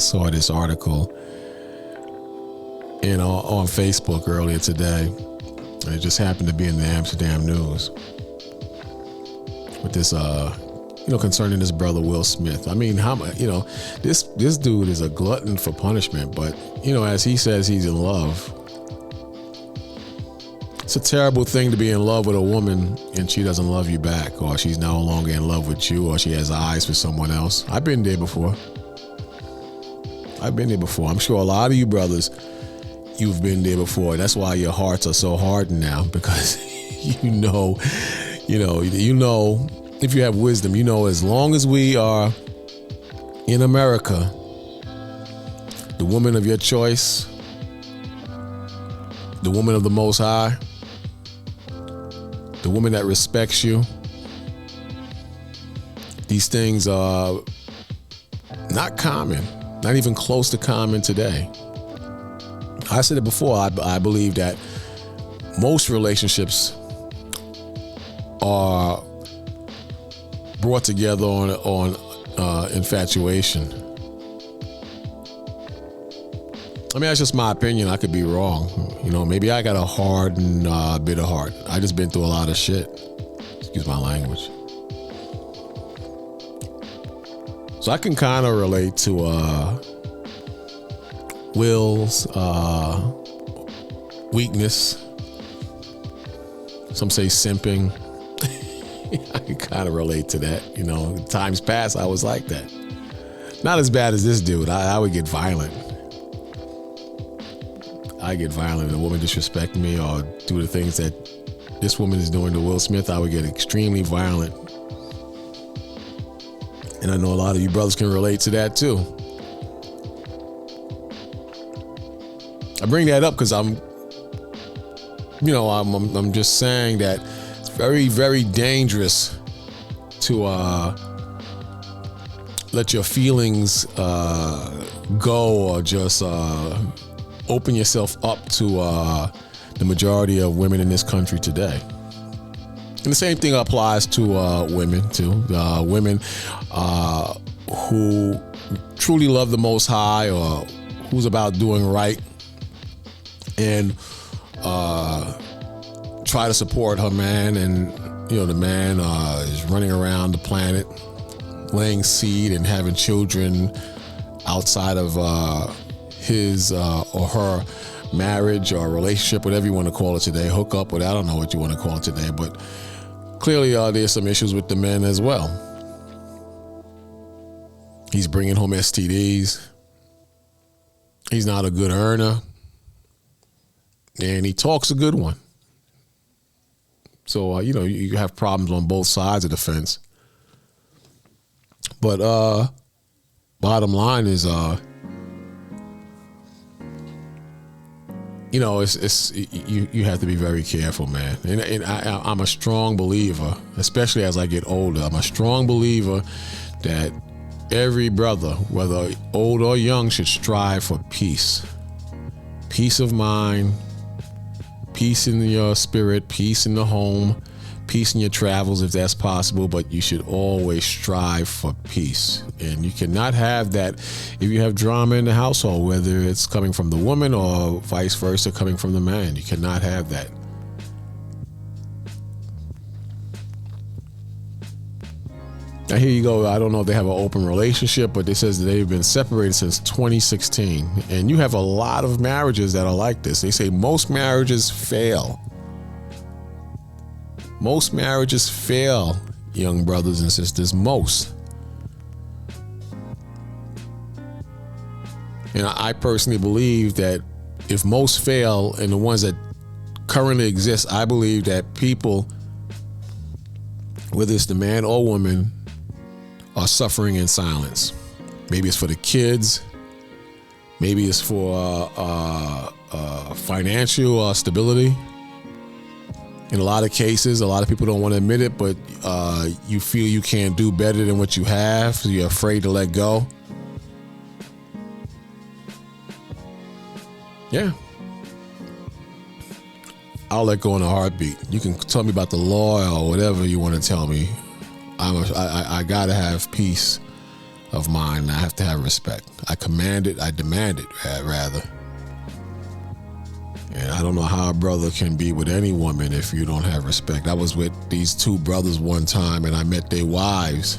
saw this article on Facebook earlier today. And it just happened to be in the Amsterdam News with this, concerning this brother Will Smith. I mean, this dude is a glutton for punishment, but as he says, he's in love. It's a terrible thing to be in love with a woman and she doesn't love you back, or she's no longer in love with you, or she has eyes for someone else. I've been there before. I'm sure a lot of you brothers, you've been there before. That's why your hearts are so hardened now, because you know, if you have wisdom, as long as we are in America, the woman of your choice, the woman of the Most High, the woman that respects you, these things are not common, not even close to common today. I said it before, I believe that most relationships are brought together on infatuation. I mean, that's just my opinion. I could be wrong. Maybe I got a hard and bitter heart. I just been through a lot of shit. Excuse my language. So I can kind of relate to Will's weakness. Some say simping. I can kind of relate to that. Times past, I was like that. Not as bad as this dude. I would get violent. I get violent. If a woman disrespect me or do the things that this woman is doing to Will Smith, I would get extremely violent. And I know a lot of you brothers can relate to that too. I bring that up because I'm just saying that it's very, very dangerous to let your feelings go, or just open yourself up to the majority of women in this country today. And the same thing applies to women too. Women who truly love the Most High, or who's about doing right, and try to support her man, and the man is running around the planet laying seed and having children outside of his or her marriage or relationship, whatever you want to call it today, hook up with, I don't know what you want to call it today, but clearly there's some issues with the men as well. He's bringing home STDs. He's not a good earner. And he talks a good one. So, you have problems on both sides of the fence. But bottom line is, it's you have to be very careful, man. And I'm a strong believer, especially as I get older. I'm a strong believer that every brother, whether old or young, should strive for peace. Peace of mind, peace in your spirit, peace in the home, peace in your travels if that's possible, but you should always strive for peace. And you cannot have that if you have drama in the household, whether it's coming from the woman or vice versa coming from the man. You cannot have that. Now here you go, I don't know if they have an open relationship, but it says that they've been separated since 2016. And you have a lot of marriages that are like this. They say most marriages fail. Most marriages fail, young brothers and sisters, most. And I personally believe that if most fail, and the ones that currently exist, I believe that people, whether it's the man or woman, are suffering in silence. Maybe it's for the kids. Maybe it's for financial stability. In a lot of cases, a lot of people don't want to admit it, but you feel you can't do better than what you have, so you're afraid to let go. Yeah. I'll let go in a heartbeat. You can tell me about the law or whatever you want to tell me. I gotta have peace of mine, and I have to have respect. I command it, I demand it, rather. And I don't know how a brother can be with any woman if you don't have respect. I was with these two brothers one time, and I met their wives,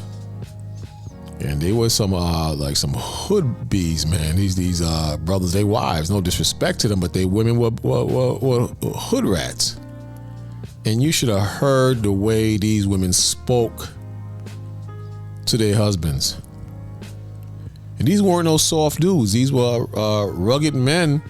and they were some some hood bees, man. These brothers, they wives. No disrespect to them, but they women were hood rats. And you should have heard the way these women spoke to their husbands. And these weren't no soft dudes. These were rugged men.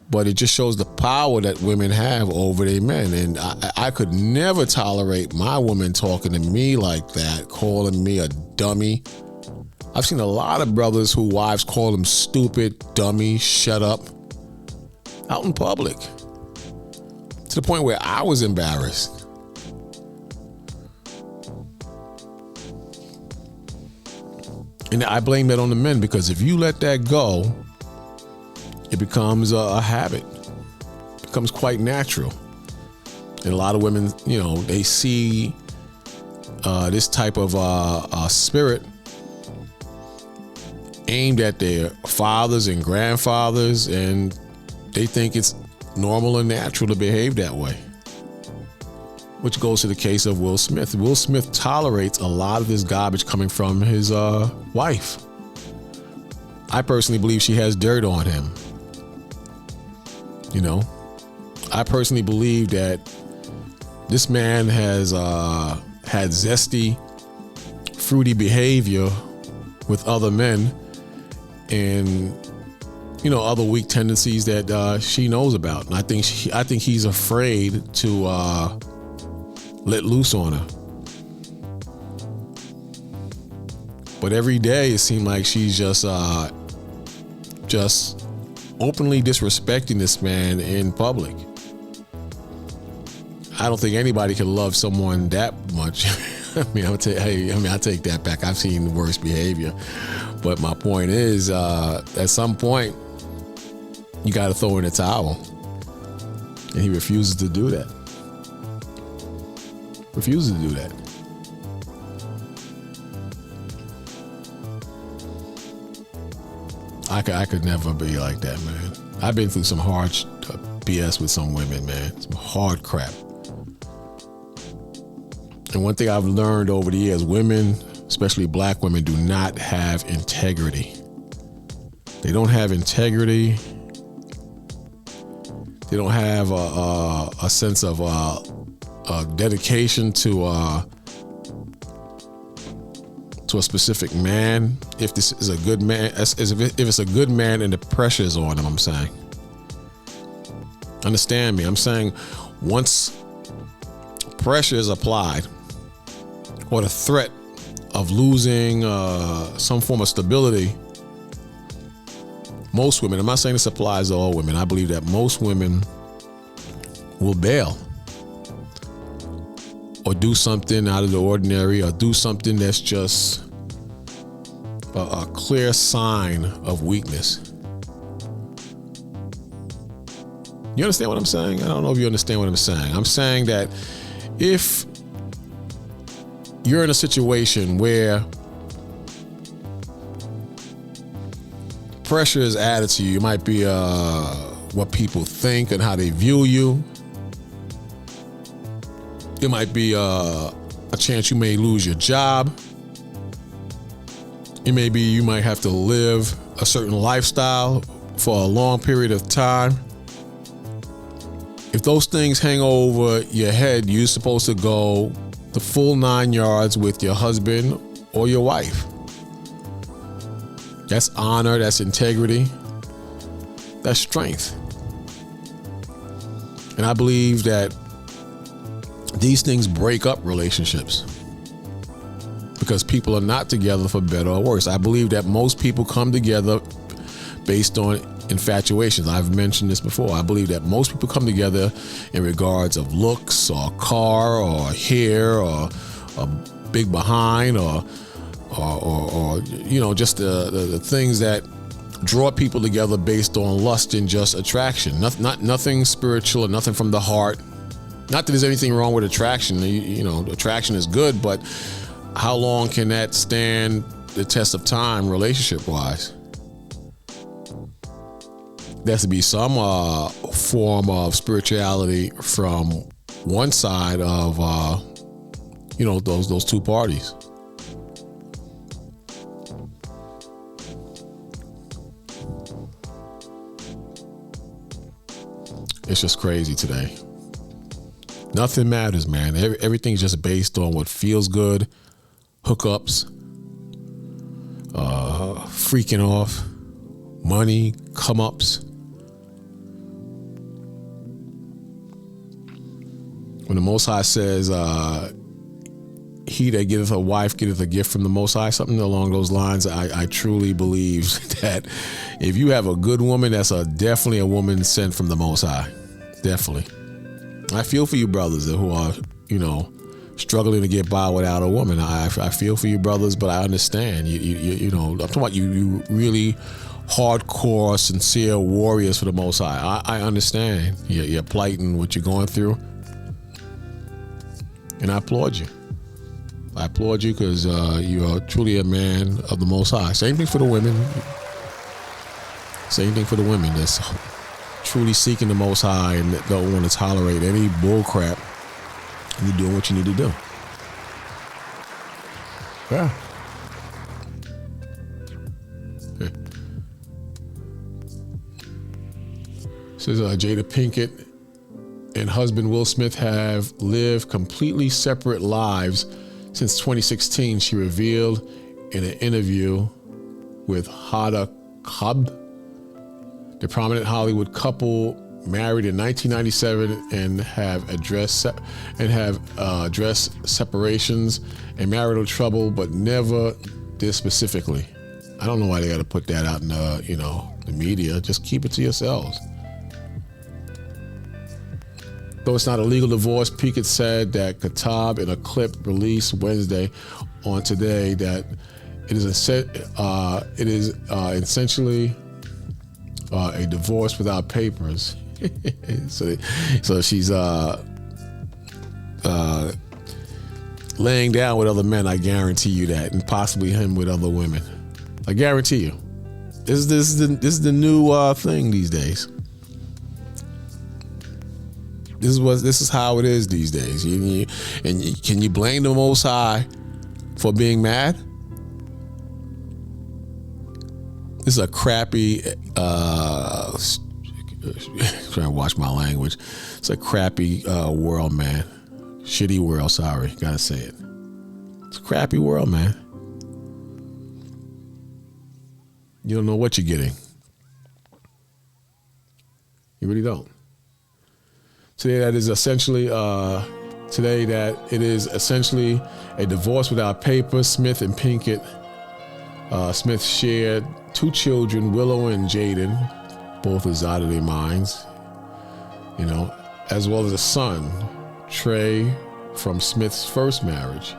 But it just shows the power that women have over their men. And I could never tolerate my woman talking to me like that, calling me a dummy. I've seen a lot of brothers who wives call them stupid, dummy, shut up, out in public. To the point where I was embarrassed. And I blame that on the men, because if you let that go, it becomes a habit. It becomes quite natural. And a lot of women, they see this type of spirit aimed at their fathers and grandfathers, and they think it's normal and natural to behave that way. Which goes to the case of Will Smith. Will Smith tolerates a lot of this garbage coming from his wife. I personally believe she has dirt on him. I personally believe that this man has had zesty, fruity behavior with other men, and other weak tendencies that she knows about. And I think he's afraid to let loose on her. But every day it seemed like she's just openly disrespecting this man in public. I don't think anybody can love someone that much. I take that back. I've seen the worst behavior. But my point is, at some point, you got to throw in a towel. And he refuses to do that. Refuses to do that. I could never be like that, man. I've been through some hard BS with some women, man. Some hard crap. And one thing I've learned over the years, women, especially black women, do not have integrity. They don't have integrity. They don't have a sense of dedication to a specific man. If this is a good man, if it's a good man and the pressure is on him, I'm saying. Understand me. I'm saying once pressure is applied, or the threat of losing some form of stability, most women, I'm not saying this applies to all women, I believe that most women will bail or do something out of the ordinary, or do something that's just a clear sign of weakness. You understand what I'm saying? I don't know if you understand what I'm saying. I'm saying that if you're in a situation where pressure is added to you, it might be what people think and how they view you. It might be a chance you may lose your job. It may be you might have to live a certain lifestyle for a long period of time. If those things hang over your head, you're supposed to go the full 9 yards with your husband or your wife. That's honor, that's integrity, that's strength. And I believe that these things break up relationships because people are not together for better or worse. I believe that most people come together based on infatuations. I've mentioned this before. I believe that most people come together in regards of looks or car or hair or a big behind or just the things that draw people together based on lust and just attraction. Nothing spiritual or nothing from the heart. Not that there's anything wrong with attraction. Attraction is good, but how long can that stand the test of time relationship-wise. There has to be some form of spirituality from one side of, those two parties. It's just crazy today. Nothing matters, man. Everything's just based on what feels good, hookups, freaking off, money, come-ups. When the Most High says, he that giveth a wife getteth a gift from the Most High, something along those lines, I truly believe that if you have a good woman, that's definitely a woman sent from the Most High. Definitely. I feel for you brothers who are, struggling to get by without a woman. I feel for you brothers, but I understand. I'm talking about you really hardcore, sincere warriors for the Most High. I understand your plight and what you're going through. And I applaud you. I applaud you because you are truly a man of the Most High. Same thing for the women. Same thing for the women that's truly seeking the Most High and don't want to tolerate any bull crap. You're doing what you need to do. Yeah. Says Jada Pinkett and husband Will Smith have lived completely separate lives since 2016, she revealed in an interview with Hada Khabd. The prominent Hollywood couple married in 1997 and have addressed separations and marital trouble, but never this specifically. I don't know why they got to put that out in the media. Just keep it to yourselves. Though it's not a legal divorce, Pinkett said that Khattab in a clip released Wednesday on Today that it is essentially a divorce without papers. so she's laying down with other men. I guarantee you that, and possibly him with other women. I guarantee you. This is the new thing these days. This is how it is these days. Can you blame the Most High for being mad? This is a crappy. Trying to watch my language. It's a crappy world, man. Shitty world. Sorry, gotta say it. It's a crappy world, man. You don't know what you're getting. You really don't. Today it is essentially a divorce without papers. Smith and Pinkett. Smith shared 2 children, Willow and Jaden, both is out of their minds, as well as a son, Trey, from Smith's first marriage.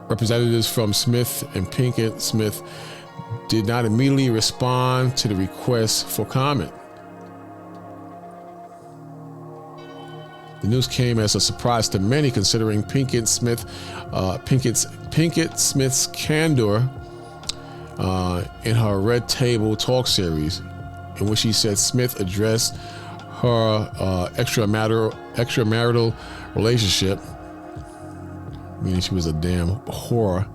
Representatives from Smith and Pinkett Smith did not immediately respond to the request for comment. The news came as a surprise to many, considering Pinkett Smith's candor in her Red Table Talk series, in which she said Smith addressed her extramarital relationship, meaning she was a damn whore,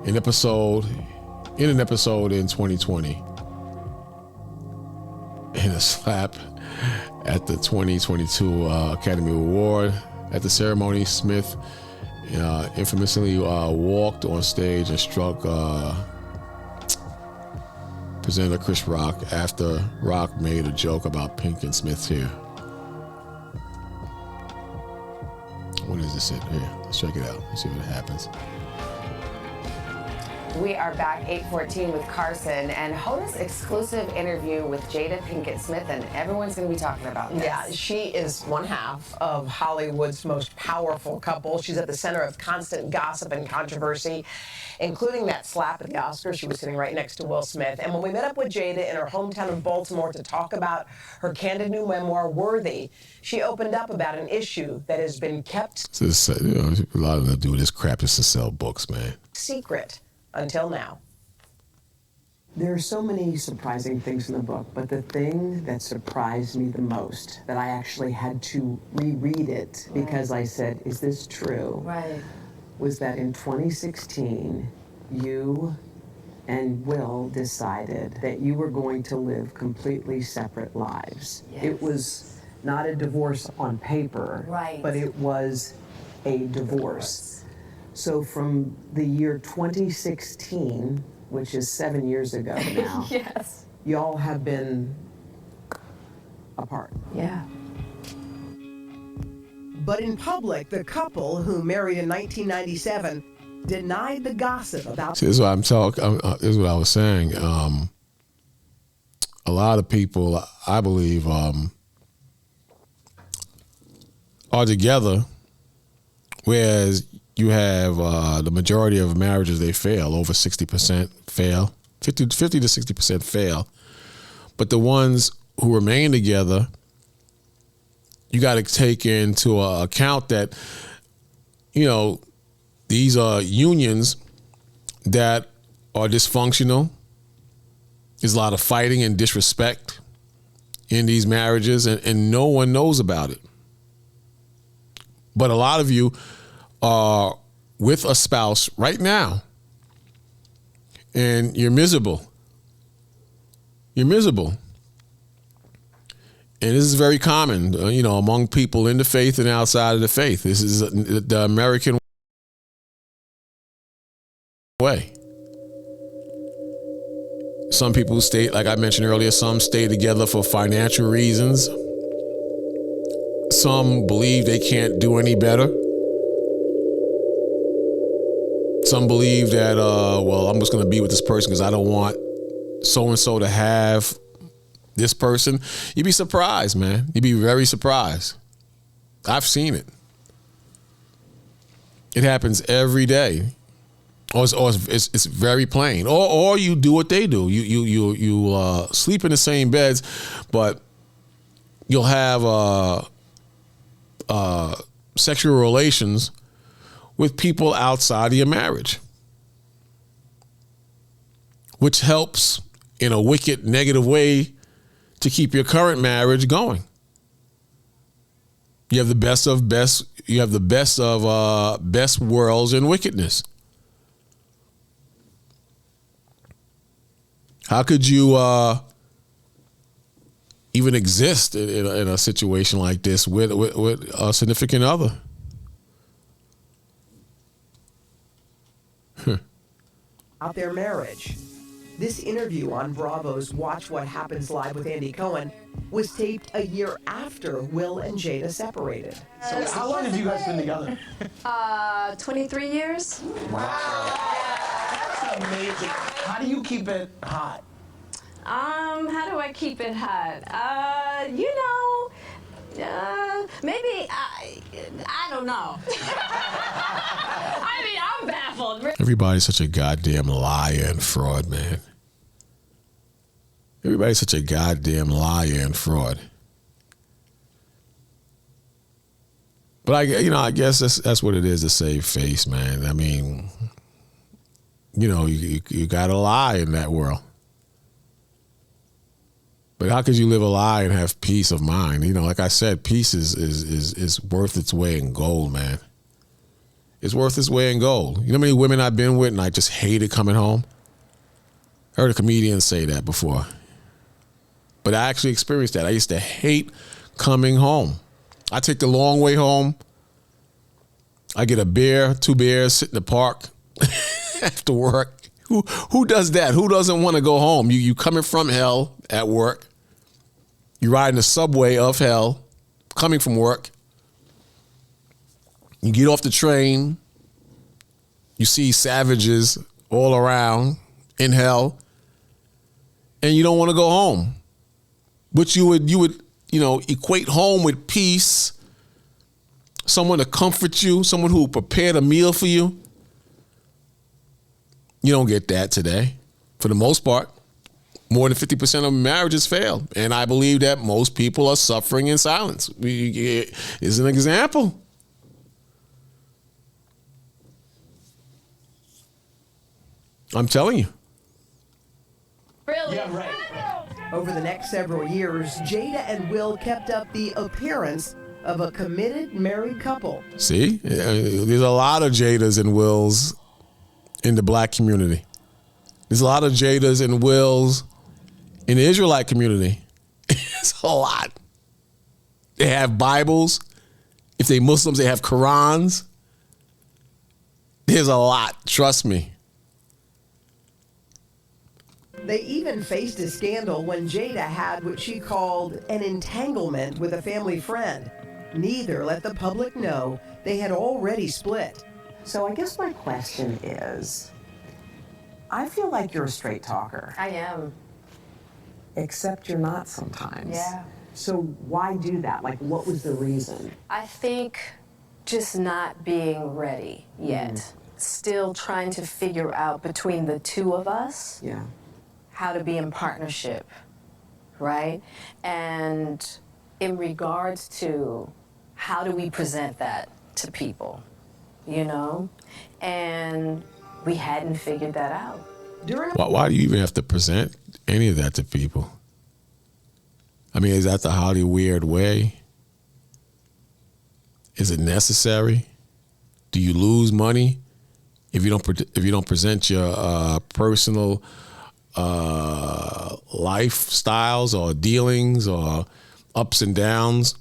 in an episode in 2020, in a slap at the 2022 Academy Award. At the ceremony, Smith infamously walked on stage and struck presenter Chris Rock after Rock made a joke about Pink and Smith's hair. What is this here? Let's check it out. Let's see what happens. We are back 8:14 with Carson and Hoda's exclusive interview with Jada Pinkett Smith, and everyone's going to be talking about this. Yeah, she is one half of Hollywood's most powerful couple. She's at the center of constant gossip and controversy, including that slap at the Oscars. She was sitting right next to Will Smith. And when we met up with Jada in her hometown of Baltimore to talk about her candid new memoir, Worthy, she opened up about an issue that has been kept A lot of them do this crap is to sell books, man. Secret until now. There are so many surprising things in the book, but the thing that surprised me the most, that I actually had to reread it because I said, is this true? Right. Was that in 2016, you and Will decided that you were going to live completely separate lives. Yes. It was not a divorce on paper, right, but it was a divorce. So from the year 2016, which is 7 years ago now, yes, y'all have been apart. Yeah. But in public, the couple, who married in 1997, denied the gossip about... See, this is what I'm talking. This is what I was saying. A lot of people, I believe, are together, whereas you have the majority of marriages, they fail. Over 60% fail. 50 to 60% fail. But the ones who remain together, you got to take into account that, these are unions that are dysfunctional. There's a lot of fighting and disrespect in these marriages, and no one knows about it. But a lot of you are with a spouse right now, and you're miserable. You're miserable. And this is very common, among people in the faith and outside of the faith. This is the American way. Some people stay, like I mentioned earlier, some stay together for financial reasons. Some believe they can't do any better. Some believe that, I'm just going to be with this person because I don't want so-and-so to have this person. You'd be surprised, man. You'd be very surprised. I've seen it. It happens every day. Or it's very plain. Or you do what they do. You sleep in the same beds, but you'll have sexual relations with people outside of your marriage, which helps in a wicked, negative way to keep your current marriage going. You have the best of best. You have the best of best worlds in wickedness. How could you even exist in a situation like this with a significant other? Out their marriage. This interview on Bravo's Watch What Happens Live with Andy Cohen was taped a year after Will and Jada separated. So how long have you guys been together? 23 years. Wow. That's amazing. How do you keep it hot? How do I keep it hot? Maybe I don't know. I mean, I'm baffled. Everybody's such a goddamn liar and fraud, man. Everybody's such a goddamn liar and fraud. But I guess that's what it is to save face, man. I mean, you gotta lie in that world. But how could you live a lie and have peace of mind? Like I said, peace is worth its weight in gold, man. It's worth its weight in gold. You know how many women I've been with and I just hated coming home? I heard a comedian say that before. But I actually experienced that. I used to hate coming home. I take the long way home. I get a beer, 2 beers, sit in the park after work. Who does that? Who doesn't want to go home? You coming from hell at work. You riding the subway of hell, coming from work. You get off the train. You see savages all around in hell, and you don't want to go home. But you would, equate home with peace, someone to comfort you, someone who prepared a meal for you. You don't get that today, for the most part. More than 50% of marriages fail. And I believe that most people are suffering in silence. Is an example. I'm telling you. Really? Yeah, right. Over the next several years, Jada and Will kept up the appearance of a committed married couple. See, there's a lot of Jadas and Wills in the black community. There's a lot of Jadas and Wills in the Israelite community. It's a lot. They have Bibles. If they Muslims, they have Qurans. There's a lot, trust me. They even faced a scandal when Jada had what she called an entanglement with a family friend. Neither let the public know they had already split. So I guess my question is, I feel like you're a straight talker, I am. except you're not sometimes. Yeah. So why do that? Like, what was the reason? I think just not being ready yet. Still trying to figure out between the two of us Yeah. how to be in partnership, right? And in regards to how do we present that to people, And we hadn't figured that out. Why do you even have to present any of that to people? I mean, is that the Holly weird way? Is it necessary? Do you lose money if you don't present your personal lifestyles or dealings or ups and downs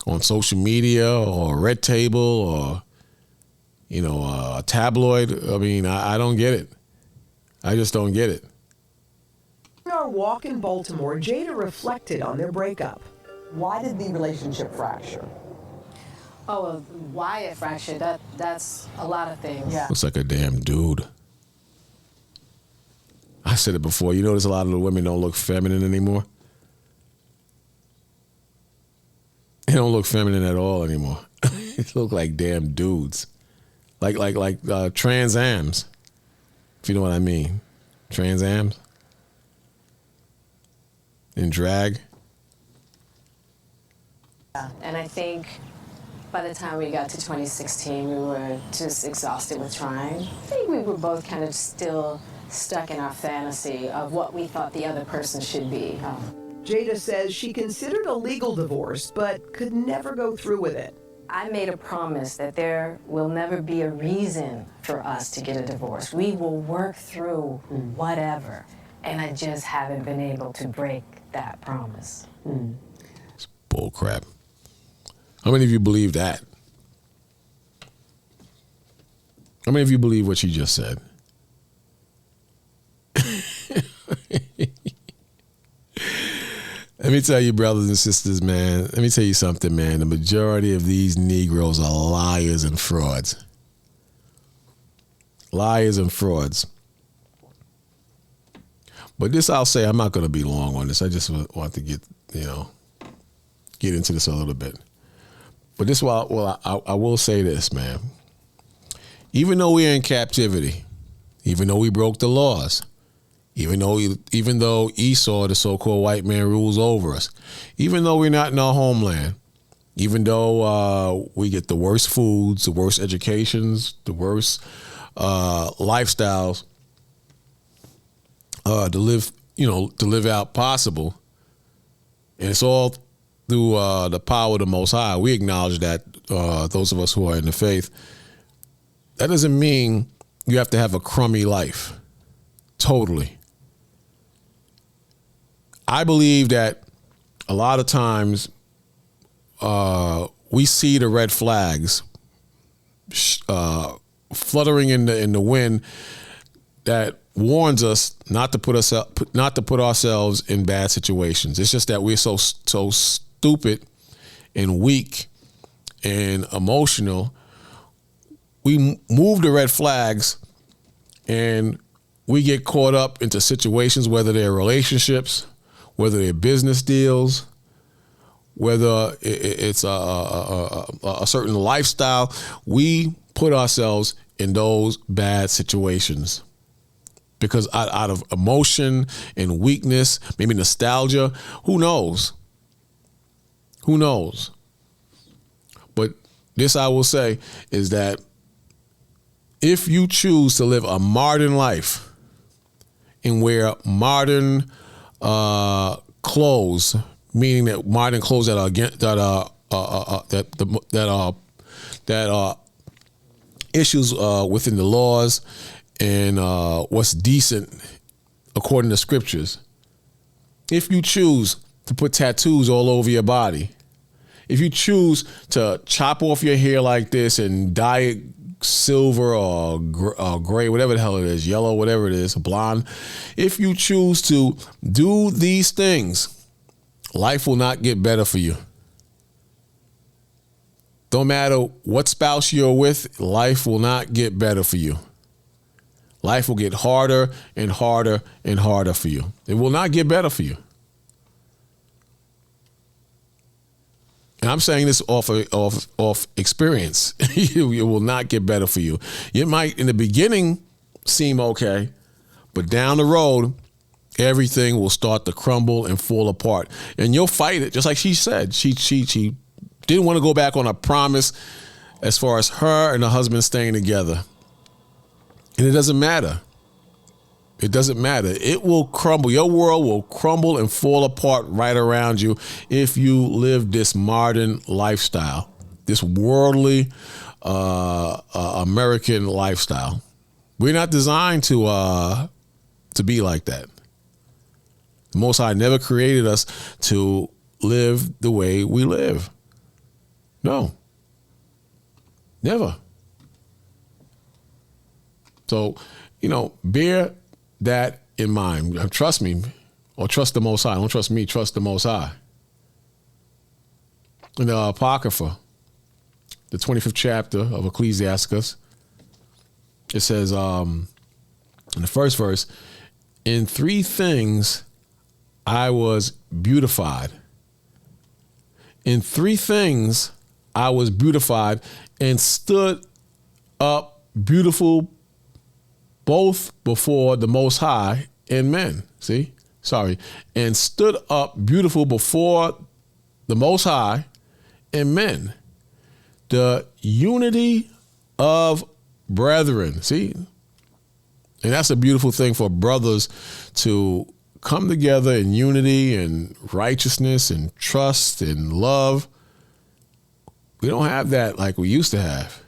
on social media or Red Table or a tabloid? I mean, I don't get it. I just don't get it. In our walk in Baltimore, Jada reflected on their breakup. Why did the relationship fracture? Oh, why it fractured, that's a lot of things. Yeah. Looks like a damn dude. I said it before. You notice a lot of the women don't look feminine anymore? They don't look feminine at all anymore. They look like damn dudes. Like Trans Ams, if you know what I mean. Trans Ams. In drag. And I think by the time we got to 2016, we were just exhausted with trying. I think we were both kind of still stuck in our fantasy of what we thought the other person should be. Jada says she considered a legal divorce, but could never go through with it. I made a promise that there will never be a reason for us to get a divorce. We will work through whatever. And I just haven't been able to break that promise. It's bull crap. How many of you believe that? How many of you believe what she just said? Let me tell you, brothers and sisters, man. Let me tell you something, man. The majority of these Negroes are liars and frauds. Liars and frauds. But this, I'll say, I'm not going to be long on this. I just want to get into this a little bit. But this, I will say this, man. Even though we're in captivity, even though we broke the laws, even though Esau, the so-called white man, rules over us, even though we're not in our homeland, even though we get the worst foods, the worst educations, the worst lifestyles to live out possible, and it's all through the power of the Most High. We acknowledge that, those of us who are in the faith. That doesn't mean you have to have a crummy life. Totally. I believe that a lot of times we see the red flags fluttering in the wind that warns us not to put ourselves in bad situations. It's just that we're so stupid and weak and emotional. We move the red flags And we get caught up into situations, whether they're relationships, whether they're business deals, whether it's a certain lifestyle. We put ourselves in those bad situations because out of emotion and weakness, maybe nostalgia, who knows? Who knows? But this I will say is that if you choose to live a modern life and wear modern clothes, meaning that modern clothes that are issues within the laws and what's decent according to scriptures. If you choose to put tattoos all over your body, if you choose to chop off your hair like this and dye it silver or gray, whatever the hell it is, yellow, whatever it is, blonde, if you choose to do these things, life will not get better for you. Don't matter what spouse you're with, life will not get better for you. Life will get harder and harder and harder for you. It will not get better for you. And I'm saying this off experience. It will not get better for you. It might in the beginning seem okay, but down the road, everything will start to crumble and fall apart. And you'll fight it, just like she said. She didn't want to go back on a promise as far as her and her husband staying together. And it doesn't matter. It doesn't matter. It will crumble. Your world will crumble and fall apart right around you if you live this modern lifestyle, this worldly American lifestyle. We're not designed to be like that. The Most High never created us to live the way we live. No. Never. So, bear that in mind. Trust me, or trust the Most High. Don't trust me, trust the Most High. In the Apocrypha, the 25th chapter of Ecclesiasticus, it says in the first verse, in 3 things I was beautified. In 3 things I was beautified and stood up beautiful both before the Most High and men. And stood up beautiful before the Most High and men. The unity of brethren. See? And that's a beautiful thing for brothers to come together in unity and righteousness and trust and love. We don't have that like we used to have.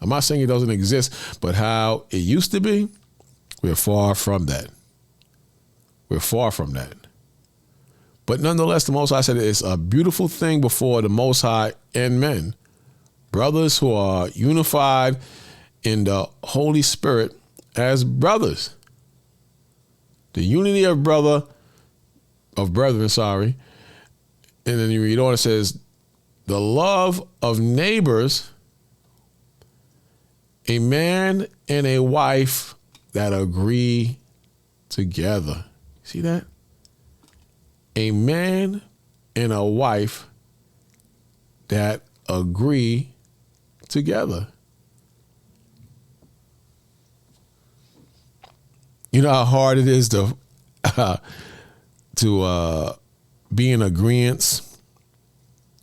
I'm not saying it doesn't exist, but how it used to be, we're far from that. We're far from that. But nonetheless, the Most High said it's a beautiful thing before the Most High and men. Brothers who are unified in the Holy Spirit as brothers. The unity of brethren. And then you read on, it says, the love of neighbors, a man and a wife that agree together. See that? A man and a wife that agree together. You know how hard it is to be in agreement,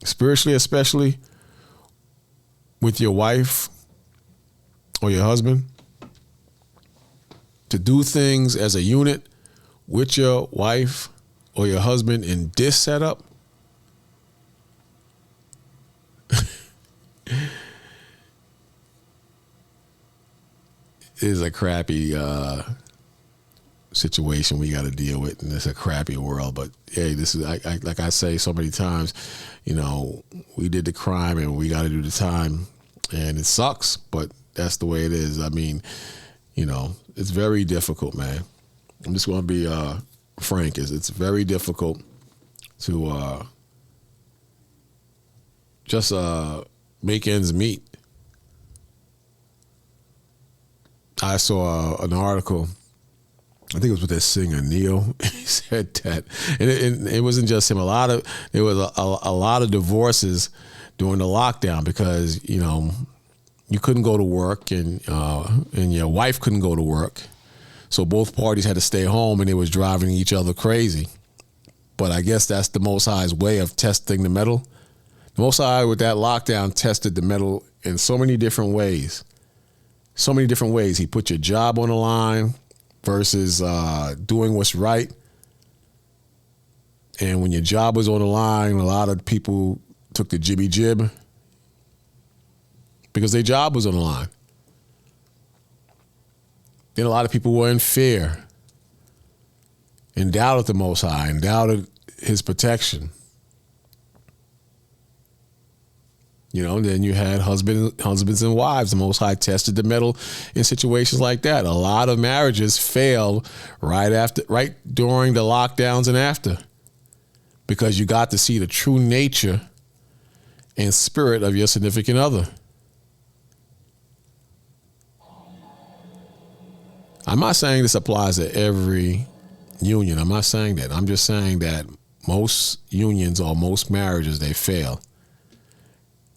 spiritually, especially with your wife or your husband, to do things as a unit with your wife or your husband in this setup. Is a crappy situation we got to deal with, and it's a crappy world. But hey, this is like I say so many times, we did the crime and we got to do the time, and it sucks, but that's the way it is. I mean, it's very difficult, man. I'm just going to be frank. It's very difficult to just make ends meet. I saw an article. I think it was with that singer Neil. He said that, and it wasn't just him. There was a lot of divorces during the lockdown because you couldn't go to work and your wife couldn't go to work, so both parties had to stay home and they was driving each other crazy. But I guess that's the Most High's way of testing the metal. The Most High with that lockdown tested the metal in so many different ways. So many different ways. He put your job on the line versus doing what's right. And when your job was on the line, a lot of people took the jibby jib because their job was on the line. Then a lot of people were in fear and doubted the Most High and doubted his protection. And then you had husbands and wives. The Most High tested the metal in situations like that. A lot of marriages failed right during the lockdowns and after, because you got to see the true nature and spirit of your significant other. I'm not saying this applies to every union. I'm not saying that. I'm just saying that most unions or most marriages, they fail.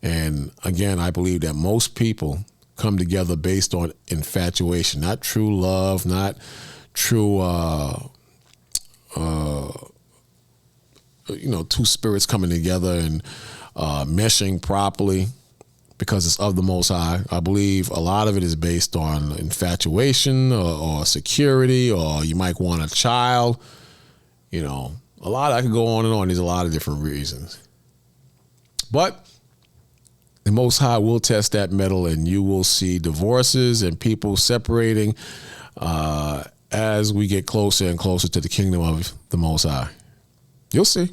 And again, I believe that most people come together based on infatuation, not true love, not true, two spirits coming together and meshing properly because it's of the Most High. I believe a lot of it is based on infatuation or security, or you might want a child. A lot, I could go on and on. There's a lot of different reasons. But the Most High will test that metal, and you will see divorces and people separating as we get closer and closer to the kingdom of the Most High. You'll see.